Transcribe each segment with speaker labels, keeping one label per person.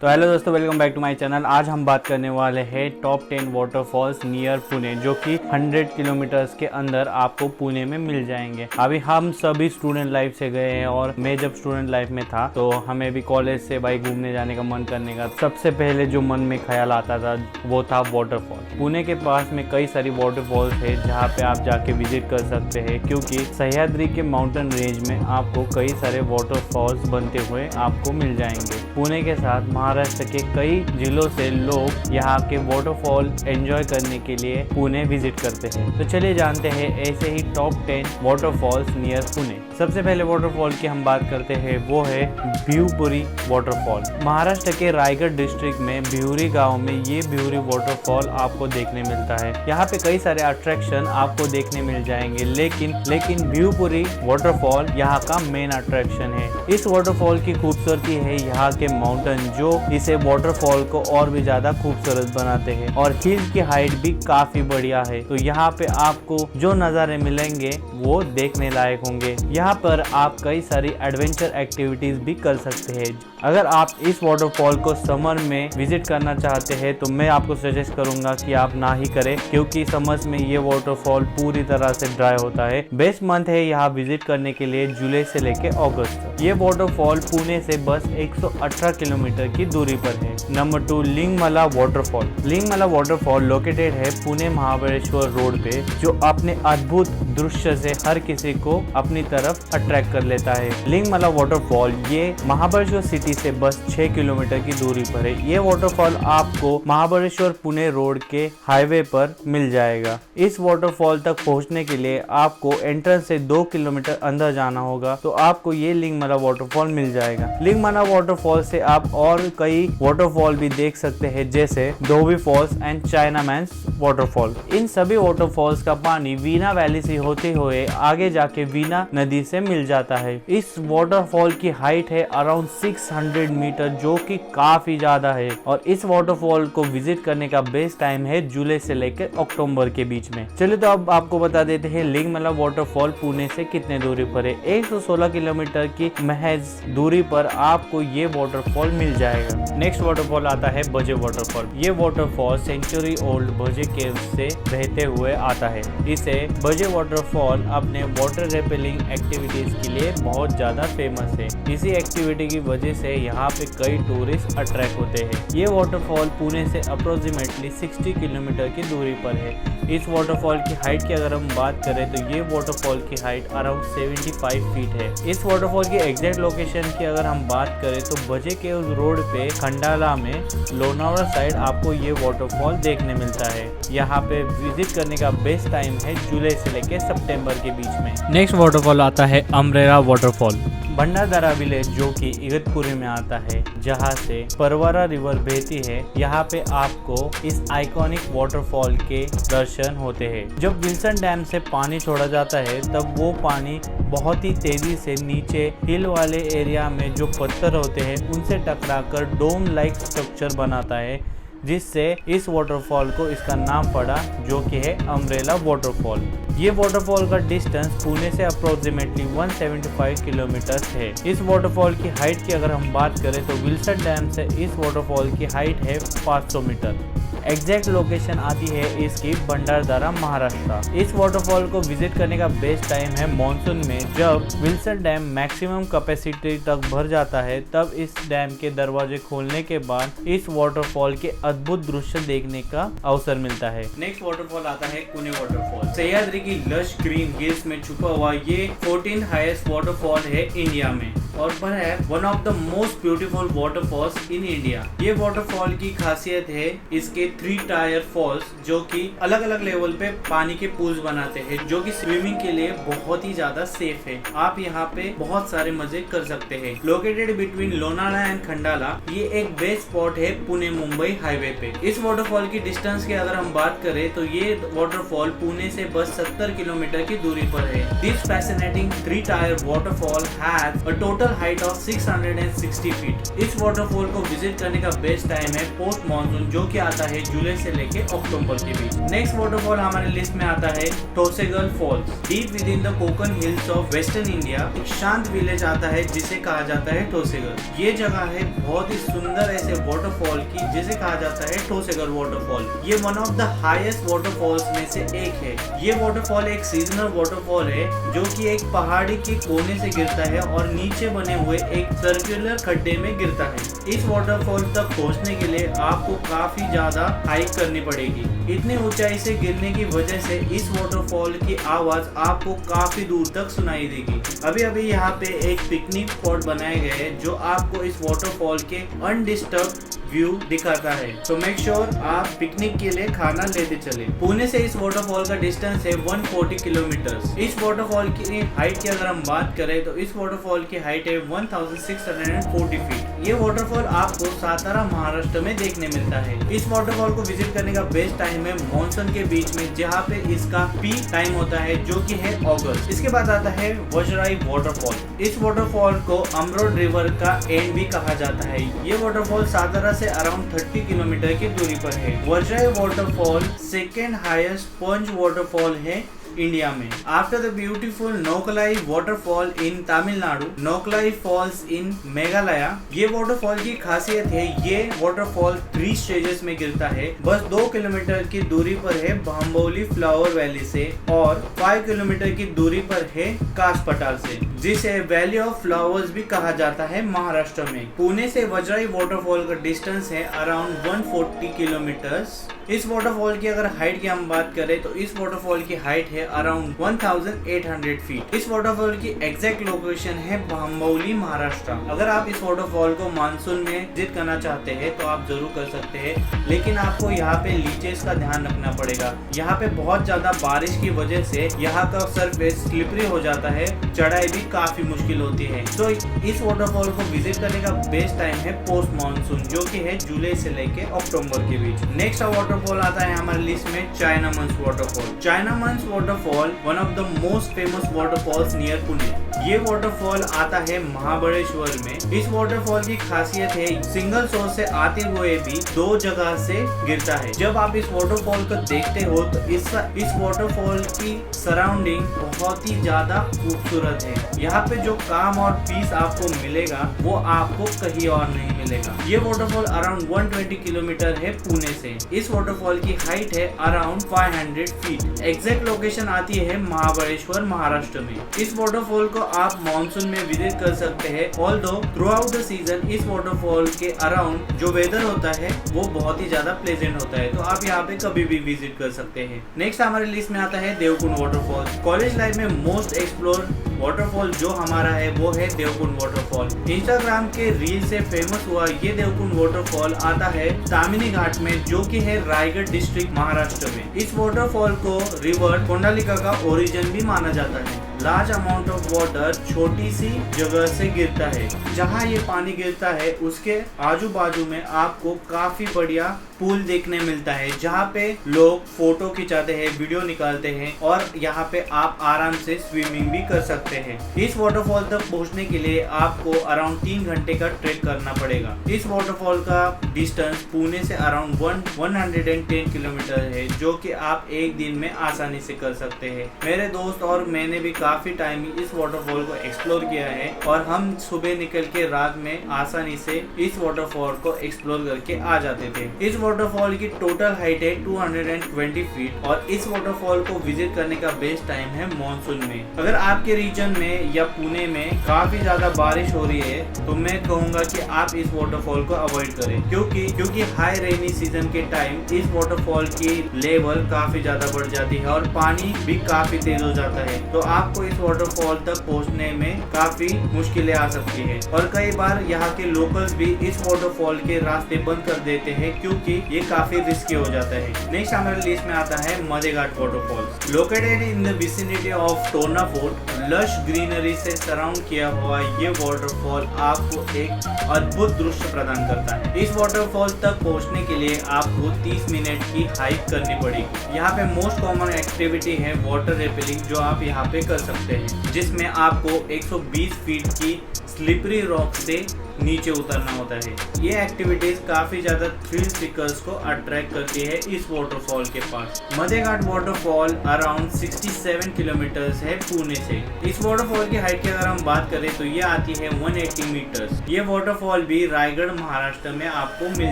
Speaker 1: तो हेलो दोस्तों, welcome back to my channel. आज हम बात करने वाले हैं टॉप 10 वाटरफॉल्स नियर पुणे, जो कि 100 किलोमीटर्स के अंदर आपको पुणे में मिल जाएंगे। अभी हम सभी स्टूडेंट लाइफ से गए हैं और मैं जब स्टूडेंट लाइफ में था तो हमें भी कॉलेज से भाई घूमने जाने का मन करने का सबसे पहले जो मन में ख्याल आता था वो था वाटरफॉल। पुणे के पास में कई सारी वाटरफॉल्स है जहाँ पे आप जाके विजिट कर सकते हैं, क्योंकि सह्याद्री के माउंटेन रेंज में आपको कई सारे वाटरफॉल्स बनते हुए आपको मिल जाएंगे। पुणे के साथ महाराष्ट्र के कई जिलों से लोग यहाँ के वाटरफॉल एंजॉय करने के लिए पुणे विजिट करते हैं। तो चलिए जानते हैं ऐसे ही टॉप 10 वाटरफॉल्स नियर पुणे। सबसे पहले वाटरफॉल की हम बात करते हैं वो है भिवपुरी वाटरफॉल। महाराष्ट्र के रायगढ़ डिस्ट्रिक्ट में भिवरी गांव में ये भिवरी वाटरफॉल आपको देखने मिलता है। यहाँ पे कई सारे अट्रैक्शन आपको देखने मिल जाएंगे, लेकिन भिवपुरी वाटरफॉल यहाँ का मेन अट्रैक्शन है। इस वाटरफॉल की खूबसूरती है यहाँ के माउंटेन, जो इसे वाटरफॉल को और भी ज्यादा खूबसूरत बनाते हैं, और हिल की हाइट भी काफी बढ़िया है। तो यहाँ पे आपको जो नज़ारे मिलेंगे वो देखने लायक होंगे। यहाँ पर आप कई सारी एडवेंचर एक्टिविटीज भी कर सकते हैं। अगर आप इस वाटरफॉल को समर में विजिट करना चाहते हैं तो मैं आपको सजेस्ट करूंगा कि आप ना ही करें, क्योंकि समर में ये वाटरफॉल पूरी तरह से ड्राई होता है। बेस्ट मंथ है यहाँ विजिट करने के लिए जुलाई से लेके अगस्त तक। ये वाटरफॉल पुणे से बस 118 किलोमीटर की दूरी पर है। Number 2, Lingmala waterfall. Lingmala waterfall located है पुणे महाबलेश्वर रोड पे, जो अपने अद्भुत दृश्य से हर किसी को अपनी तरफ अट्रैक्ट कर लेता है। लिंगमला वाटरफॉल ये महाबलेश्वर सिटी से बस 6 किलोमीटर की दूरी पर है। ये वाटरफॉल आपको महाबलेश्वर पुणे रोड के हाईवे पर मिल जाएगा। इस वाटरफॉल तक पहुंचने के लिए आपको एंट्रेंस से 2 किलोमीटर अंदर जाना होगा, तो आपको ये लिंगमला वाटरफॉल मिल जाएगा। लिंगमला वाटरफॉल से आप और कई वाटरफॉल भी देख सकते हैं, जैसे धोबी फॉल्स एंड चाइनामैन्स वाटरफॉल। इन सभी वाटरफॉल्स का पानी वीना वैली से होते हुए आगे जाके वीना नदी से मिल जाता है। इस वाटरफॉल की हाइट है अराउंड 600 मीटर, जो कि काफी ज्यादा है, और इस वाटरफॉल को विजिट करने का बेस्ट टाइम है जुलाई से लेकर अक्टूबर के बीच में। चलिए तो अब आपको बता देते हैं लिंगमला वाटरफॉल पुणे से कितने दूरी पर है। 116 किलोमीटर की महज दूरी पर आपको ये वाटरफॉल मिल जाएगा। नेक्स्ट वाटरफॉल आता है बजे वाटरफॉल। ये वाटरफॉल सेंचुरी ओल्ड बजे केव से बहते हुए आता है। इसे बजे वाटरफॉल अपने वाटर रेपेलिंग एक्टिविटीज के लिए बहुत ज्यादा फेमस है। इसी एक्टिविटी की वजह से यहाँ पे कई टूरिस्ट अट्रैक्ट होते हैं। ये वाटरफॉल पुणे से अप्रोक्सीमेटली 60 किलोमीटर की दूरी पर है। इस वाटरफॉल की हाइट की अगर हम बात करें तो ये वाटरफॉल की हाइट अराउंड 75 फीट है। इस वाटरफॉल की एग्जैक्ट लोकेशन की अगर हम बात करें तो बजे के उस रोड पे खंडाला में लोनावला साइड आपको ये वाटरफॉल देखने मिलता है। यहाँ पे विजिट करने का बेस्ट टाइम है जुलाई से लेकर सितंबर के बीच में। नेक्स्ट वाटरफॉल आता है अमरेला वाटरफॉल। भंडारदरा विलेज जो कि इगतपुरी में आता है, जहाँ से परवरा रिवर बहती है, यहाँ पे आपको इस आइकॉनिक वाटरफॉल के दर्शन होते हैं। जब विल्सन डैम से पानी छोड़ा जाता है तब वो पानी बहुत ही तेजी से नीचे हिल वाले एरिया में जो पत्थर होते हैं उनसे टकराकर डोम लाइक स्ट्रक्चर बनाता है, जिससे इस वाटरफॉल को इसका नाम पड़ा, जो कि है अमरेला वाटरफॉल। ये वाटरफॉल का डिस्टेंस पुणे से अप्रोक्सीमेटली 175 किलोमीटर है। इस वाटरफॉल की हाइट की अगर हम बात करें तो विल्सन डैम से इस वाटरफॉल की हाइट है 500 मीटर। एग्जैक्ट लोकेशन आती है इसकी भंडारदरा, महाराष्ट्र। इस वाटरफॉल को विजिट करने का बेस्ट टाइम है मॉनसून में, जब विल्सन डैम मैक्सिमम कैपेसिटी तक भर जाता है। तब इस डैम के दरवाजे खोलने के बाद इस वाटरफॉल के अद्भुत दृश्य देखने का अवसर मिलता है। नेक्स्ट वाटरफॉल आता है पुणे वाटरफॉल। सह्याद्री की लश ग्रीन हिल्स में छुपा हुआ ये 14 हाईएस्ट वाटरफॉल है इंडिया में, और है one of the most beautiful waterfalls in India. ये वाटरफॉल की खासियत है इसके 3 टायर फॉल्स, जो कि अलग अलग लेवल पे पानी के पूल्स बनाते हैं, जो कि स्विमिंग के लिए बहुत ही ज्यादा सेफ है। आप यहाँ पे बहुत सारे मजे कर सकते हैं। Located between Lonavala and Khandala, ये एक बेस्ट स्पॉट है पुणे मुंबई हाईवे पे। इस वाटरफॉल की डिस्टेंस की अगर हम बात करें तो ये वाटरफॉल पुणे से बस 70 किलोमीटर की दूरी पर है। This fascinating 3 tier waterfall has a total total height of 660 feet. इस वाटरफॉल को विजिट करने का बेस्ट टाइम है पोस्ट मानसून, जो कि आता है जुलाई से लेके अक्टूबर के बीच। नेक्स्ट वाटरफॉल हमारे लिस्ट में आता है Thoseghar falls. Deep within the Konkan hills of western India एक शांत विलेज आता है जिसे कहा जाता है टोसेगल। ये जगह है बहुत ही सुंदर ऐसे वाटरफॉल की जिसे कहा जाता है टोसेगल वाटरफॉल। ये one of the highest waterfalls में से एक है। ये वाटरफॉल एक सीजनल वाटरफॉल है जो कि एक पहाड़ी के कोने से गिरता है और नीचे बने हुए एक सर्कुलर खड्डे में गिरता है। इस वाटरफॉल तक पहुंचने के लिए आपको काफी ज्यादा हाइक करनी पड़ेगी। इतनी ऊंचाई से गिरने की वजह से इस वाटरफॉल की आवाज आपको काफी दूर तक सुनाई देगी। अभी अभी यहाँ पे एक पिकनिक स्पॉट बनाए गए हैं जो आपको इस वाटरफॉल के अनडिस्टर्ब व्यू दिखाता है। तो मेक श्योर आप पिकनिक के लिए खाना लेते चले। पुणे से इस वाटरफॉल का डिस्टेंस है 140 किलोमीटर। इस वाटरफॉल की हाइट की अगर हम बात करें तो इस वाटरफॉल की हाइट है 1640 फीट। ये वाटरफॉल आपको सातारा महाराष्ट्र में देखने मिलता है। इस वाटरफॉल को विजिट करने का बेस्ट टाइम है मानसून के बीच में, जहाँ पे इसका पीक टाइम होता है जो कि है अगस्त। इसके बाद आता है वजराई वाटरफॉल। इस वाटरफॉल को अमरोड रिवर का एंड भी कहा जाता है। ये वाटरफॉल सातारा से अराउंड 30 किलोमीटर की दूरी पर है। Vajrai waterfall second highest sponge waterfall है इंडिया में। After the beautiful Nohkalikai waterfall in Tamil Nadu, Nohkalikai falls in Meghalaya. ये वाटरफॉल की खासियत है, ये वाटरफॉल 3 स्टेजेस में गिरता है। बस 2 किलोमीटर की दूरी पर है भांबोली फ्लावर वैली से और 5 किलोमीटर की दूरी पर है कास पठार से, जिसे वैली ऑफ फ्लावर्स भी कहा जाता है महाराष्ट्र में। पुणे से वजराई वाटरफॉल का डिस्टेंस है अराउंड 140 किलोमीटर। इस वाटरफॉल की अगर हाइट की हम बात करें तो इस वाटरफॉल की हाइट है अराउंड 1800 फीट। इस वाटरफॉल की एग्जैक्ट लोकेशन है भांबोली महाराष्ट्र। अगर आप इस वाटरफॉल को मानसून में विजिट करना चाहते हैं तो आप जरूर कर सकते हैं, लेकिन आपको यहाँ पे लीचेस का ध्यान रखना पड़ेगा। यहाँ पे बहुत ज्यादा बारिश की वजह से यहाँ का सरफेस स्लिपरी हो जाता है, चढ़ाई भी काफी मुश्किल होती है। तो इस वाटरफॉल को विजिट करने का बेस्ट टाइम है पोस्ट मानसून, जो कि है जुलाई से लेके अक्टूबर के बीच। नेक्स्ट वाटरफॉल आता है हमारे लिस्ट में China Munch waterfall. China Munch waterfall one of the most famous waterfalls near Pune. ये वाटरफॉल आता है महाबलेश्वर में। इस वाटरफॉल की खासियत है सिंगल सोर्स से आते हुए भी 2 जगह से गिरता है। जब आप इस वाटरफॉल को देखते हो तो इस वाटरफॉल की सराउंडिंग बहुत ही ज्यादा खूबसूरत है। यहाँ पे जो काम और पीस आपको मिलेगा वो आपको कहीं और नहीं मिलेगा। ये वाटरफॉल अराउंड 120 किलोमीटर है पुणे से। इस वाटरफॉल की हाइट है अराउंड 500 फीट। एग्जैक्ट लोकेशन आती है महाबलेश्वर महाराष्ट्र में। इस वाटरफॉल को आप मानसून में विजिट कर सकते हैं। Although through out the season इस वाटरफॉल के अराउंड जो वेदर होता है वो बहुत ही ज्यादा प्लेजेंट होता है, तो आप यहाँ पे कभी भी विजिट कर सकते हैं। नेक्स्ट हमारे लिस्ट में आता है देवकुंड वाटरफॉल। कॉलेज लाइफ में मोस्ट एक्सप्लोर वाटरफॉल जो हमारा है वो है देवकुंड वाटरफॉल। इंस्टाग्राम के रील से फेमस हुआ ये देवकुंड वाटरफॉल आता है तामिनी घाट में, जो कि है रायगढ़ डिस्ट्रिक्ट महाराष्ट्र में। इस वाटरफॉल को रिवर कोंडालिका का ओरिजिन भी माना जाता है। लार्ज अमाउंट ऑफ वाटर छोटी सी जगह से गिरता है। जहाँ ये पानी गिरता है उसके आजू बाजू में आपको काफी बढ़िया पूल देखने मिलता है, जहाँ पे लोग फोटो खिंचाते हैं, वीडियो निकालते हैं और यहाँ पे आप आराम से स्विमिंग भी कर सकते हैं। इस वाटरफॉल तक पहुँचने के लिए आपको अराउंड 3 घंटे का ट्रेक करना पड़ेगा। इस वाटरफॉल का डिस्टेंस पुणे से अराउंड 110 किलोमीटर है, जो कि आप एक दिन में आसानी से कर सकते हैं। मेरे दोस्त और मैंने भी काफी टाइम इस वाटरफॉल को एक्सप्लोर किया है और हम सुबह निकल के रात में आसानी से इस वाटरफॉल को एक्सप्लोर करके आ जाते थे। इस वाटरफॉल की टोटल हाइट है 220 फीट और इस वाटरफॉल को विजिट करने का बेस्ट टाइम है मानसून में। अगर आपके रीजन में या पुणे में काफी ज्यादा बारिश हो रही है तो मैं कहूँगा कि आप इस वाटरफॉल को अवॉइड करें, क्योंकि हाई रेनी सीजन के टाइम इस वाटरफॉल की लेवल काफी ज्यादा बढ़ जाती है और पानी भी काफी तेज हो जाता है। तो आपको इस वाटरफॉल तक पहुंचने में काफी मुश्किलें आ सकती है और कई बार यहाँ के लोकल्स भी इस वाटरफॉल के रास्ते बंद कर देते हैं, क्योंकि ये काफी रिस्की हो जाता है। नेक्स्ट हमारे लिस्ट में आता है Madheghat waterfall. Located in the vicinity of Torna fort, lush greenery से सराउंड किया हुआ ये वाटरफॉल आपको एक अद्भुत दृश्य प्रदान करता है। इस वाटरफॉल तक पहुंचने के लिए आपको 30 मिनट की हाइक करनी पड़ेगी। यहाँ पे मोस्ट कॉमन एक्टिविटी है वाटर रेपेलिंग, जो आप यहाँ पे कर सकते हैं, जिसमें आपको 120 फीट की स्लिपरी रॉक से नीचे उतरना होता है। ये एक्टिविटीज काफी ज्यादा थ्रिल सीकर्स को अट्रैक्ट करती है इस वाटरफॉल के पास। मधेघाट वाटरफॉल अराउंड 67 किलोमीटर्स है पुणे से। इस वाटरफॉल की हाइट की अगर हम बात करें तो ये आती है 180 मीटर्स। ये वाटरफॉल भी रायगढ़ महाराष्ट्र में आपको मिल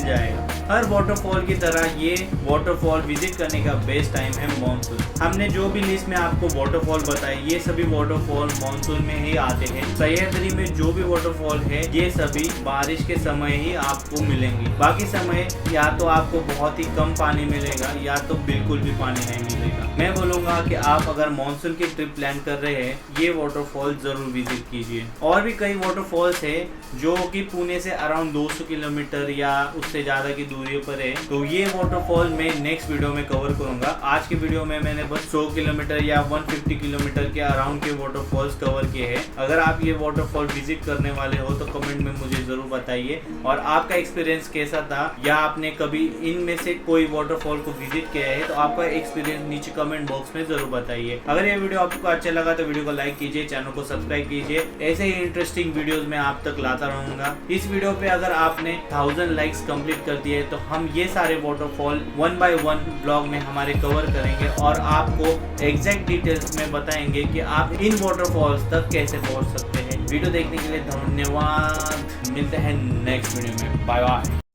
Speaker 1: जाएगा। हर वाटरफॉल की तरह ये वाटरफॉल विजिट करने का बेस्ट टाइम है मानसून। हमने जो भी लिस्ट में आपको वाटरफॉल बताए ये सभी वाटरफॉल मानसून में ही आते हैं। सह्याद्री में जो भी वाटरफॉल है ये सभी बारिश के समय ही आपको मिलेंगी। बाकी समय या तो आपको बहुत ही कम पानी मिलेगा या तो बिल्कुल भी पानी नहीं मिलेगा। मैं बोलूंगा कि आप अगर मानसून की ट्रिप प्लान कर रहे हैं ये वाटरफॉल जरूर विजिट कीजिए। और भी कई वाटरफॉल्स है जो कि पुणे से अराउंड 200 किलोमीटर या उससे ज्यादा की दूरी पर है, तो ये वाटरफॉल मैं नेक्स्ट वीडियो में कवर करूंगा। आज के वीडियो में मैंने बस 100 किलोमीटर या 150 किलोमीटर के अराउंड के वाटरफॉल्स कवर किए हैं। अगर आप ये वाटरफॉल विजिट करने वाले हो तो कमेंट में मुझे जरूर बताइए और आपका एक्सपीरियंस कैसा था, या आपने कभी इनमें से कोई वाटरफॉल को विजिट किया है तो आपका एक्सपीरियंस नीचे कमेंट बॉक्स में जरूर बताइए। अगर ये वीडियो आपको अच्छा लगा तो वीडियो को लाइक कीजिए, चैनल को सब्सक्राइब कीजिए। ऐसे ही इंटरेस्टिंग वीडियोस मैं आप तक लाता रहूंगा। इस वीडियो पे अगर आपने 1000 लाइक्स कंप्लीट कर दिए तो हम ये सारे वाटरफॉल 1 by 1 ब्लॉग में हमारे कवर करेंगे और आपको एग्जैक्ट डिटेल्स में बताएंगे कि आप इन वाटरफॉल्स तक कैसे पहुंच सकते हैं। वीडियो देखने के लिए धन्यवाद। मिलते हैं नेक्स्ट वीडियो में। Bye bye.